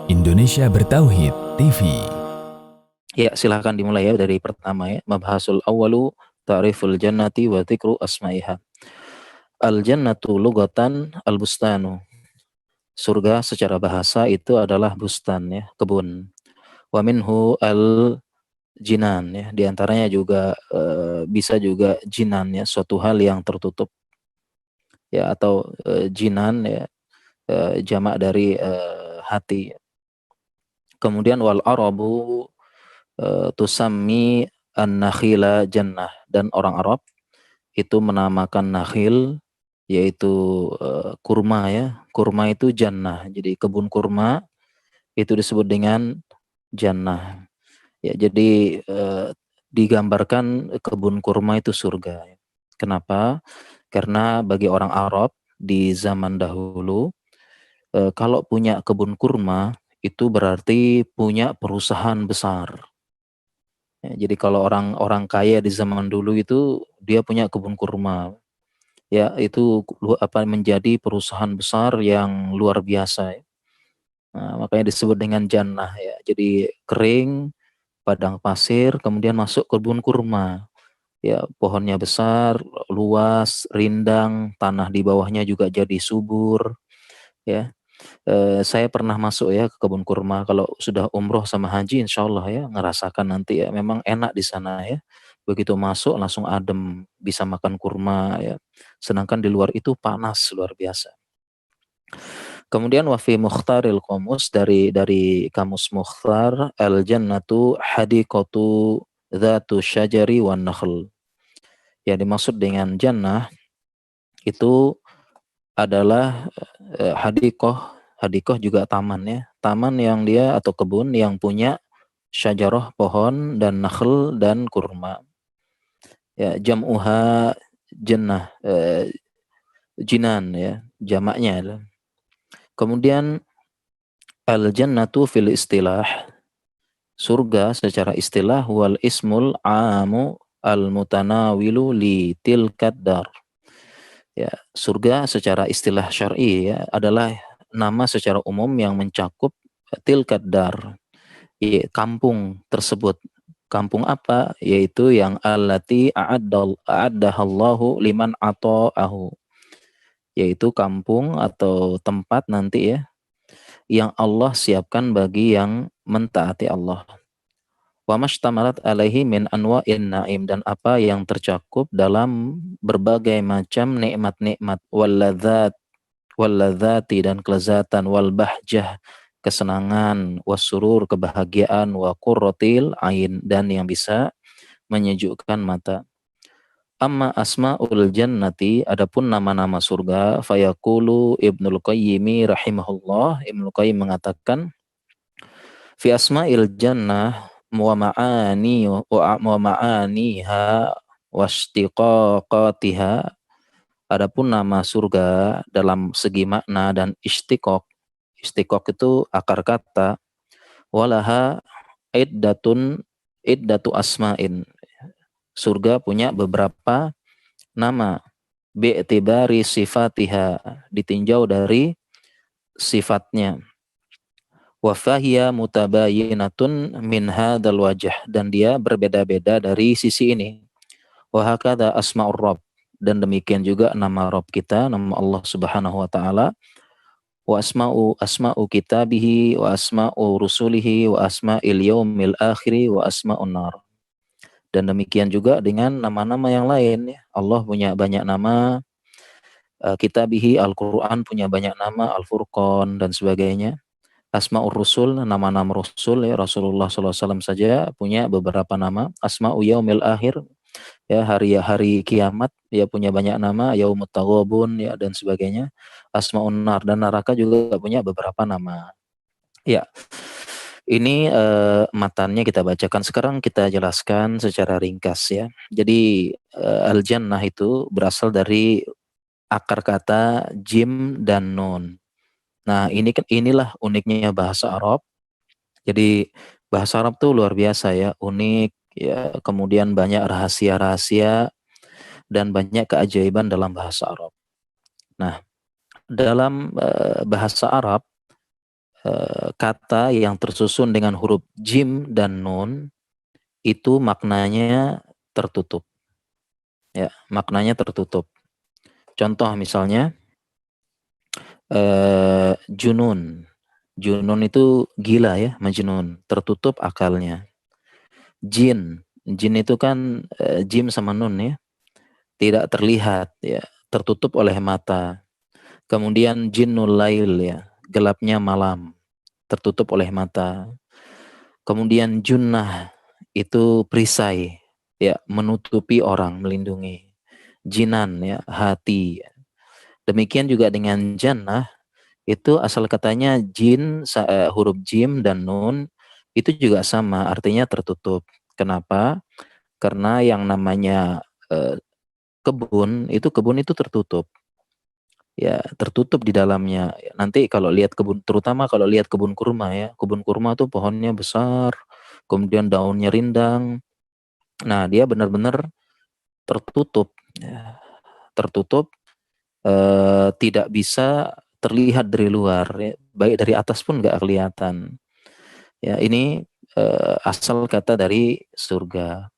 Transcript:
Indonesia Bertauhid TV. Ya, silahkan dimulai ya dari pertama ya. Mabhasul awwalu ta'riful jannati wa dzikru asma'iha. Al jannatu lugatan al bustanu. Surga secara bahasa itu adalah bustan ya, kebun. Wa minhu al jinan ya. Di antaranya juga bisa juga jinan ya, suatu hal yang tertutup ya, atau jinan ya, jamak dari hati. Kemudian wal arabu tusammi an-nakhila jannah, dan orang Arab itu menamakan nakhil yaitu kurma ya. Kurma itu jannah. Jadi kebun kurma itu disebut dengan jannah. Ya, jadi digambarkan kebun kurma itu surga. Kenapa? Karena bagi orang Arab di zaman dahulu kalau punya kebun kurma itu berarti punya perusahaan besar. Ya, jadi kalau orang-orang kaya di zaman dulu itu dia punya kebun kurma. Ya, itu menjadi perusahaan besar yang luar biasa ya. Nah, makanya disebut dengan jannah ya. Jadi kering, padang pasir, kemudian masuk kebun kurma. Ya, pohonnya besar, luas, rindang, tanah di bawahnya juga jadi subur ya. Saya pernah masuk ya ke kebun kurma. Kalau sudah umroh sama haji, insya Allah ya ngerasakan nanti ya. Memang enak di sana ya. Begitu masuk langsung adem, bisa makan kurma ya. Sedangkan di luar itu panas luar biasa. Kemudian wafi mukhtaril qamus, dari kamus mukhtar, al jannatu hadiqatu dzatu syajari wan nakhl. Ya, dimaksud dengan jannah itu adalah hadikoh. Hadikoh juga taman ya. Taman yang dia atau kebun yang punya syajarah, pohon, dan nakhl dan kurma. Ya, jam'uha jannah, jinan ya, jamaknya. Kemudian al jannatu fil istilah, surga secara istilah, wal ismul amu al mutanawilu li tilkad dar. Ya, surga secara istilah syar'i ya adalah nama secara umum yang mencakup tilkad dar, ya, kampung tersebut. Kampung apa? Yaitu yang allati a'addahallahu liman ata'ahu. Yaitu kampung atau tempat nanti ya yang Allah siapkan bagi yang mentaati Allah. Wa mashtamalat alaihi min anwa'in na'im, dan apa yang tercakup dalam berbagai macam nikmat-nikmat, walladzati dan kelezatan, wal bahjah kesenangan, wasurur kebahagiaan, wa qurratil ain dan yang bisa menyejukkan mata. Amma asmaul jannati, adapun nama-nama surga, fayaqulu Ibnul Qayyim rahimahullah, Ibnul Qayyim mengatakan, fi asma'il jannah wa ma'aniha wastiqaqatiha, adapun nama surga dalam segi makna dan istiqaq. Istiqaq itu akar kata. Walaha iddatu asma'in. Surga punya beberapa nama. Bi'tibari sifatiha, ditinjau dari sifatnya. Wa fahiya mutabayinatun min hadzal wajh, dan dia berbeda-beda dari sisi ini. Wa hakadha asma'ur rabb, dan demikian juga nama Rabb kita, nama Allah Subhanahu wa taala. Wa asma'u kitabihi, wa asma'u rusulihi, wa asma'il yaumil akhiri, wa asma'un nar. Dan demikian juga dengan nama-nama yang lain ya. Allah punya banyak nama, kitabihi Al-Qur'an punya banyak nama, Al-Furqan dan sebagainya. Asma'ur Rusul, nama-nama Rasul ya, Rasulullah SAW saja punya beberapa nama. Asma'u yaumil akhir, ya, hari-hari kiamat, ya punya banyak nama, yaumut taghabun ya, dan sebagainya. Asma'un nar, dan neraka juga punya beberapa nama. Ya, ini matannya kita bacakan. Sekarang kita jelaskan secara ringkas ya. Jadi al-jannah itu berasal dari akar kata jim dan nun. Nah, inilah uniknya bahasa Arab. Jadi bahasa Arab tuh luar biasa ya, unik ya, kemudian banyak rahasia-rahasia dan banyak keajaiban dalam bahasa Arab. Nah, dalam bahasa Arab, kata yang tersusun dengan huruf jim dan nun itu maknanya tertutup. Ya, maknanya tertutup. Contoh misalnya junun. Junun itu gila ya, majnun, tertutup akalnya. Jin, jin itu kan jim sama nun ya, tidak terlihat ya, tertutup oleh mata. Kemudian jinnul lail ya, gelapnya malam, tertutup oleh mata. Kemudian junnah itu perisai ya, menutupi orang, melindungi. Jinan ya, hati. Demikian juga dengan jannah, itu asal katanya jin, huruf jim dan nun itu juga sama, artinya tertutup. Kenapa? Karena yang namanya eh, kebun itu tertutup. Ya, tertutup di dalamnya. Nanti kalau lihat kebun, terutama kalau lihat kebun kurma ya, kebun kurma tuh pohonnya besar, kemudian daunnya rindang. Nah, dia benar-benar tertutup, ya, tertutup, tidak bisa terlihat dari luar, ya. Baik dari atas pun nggak kelihatan. Ya, ini asal kata dari surga.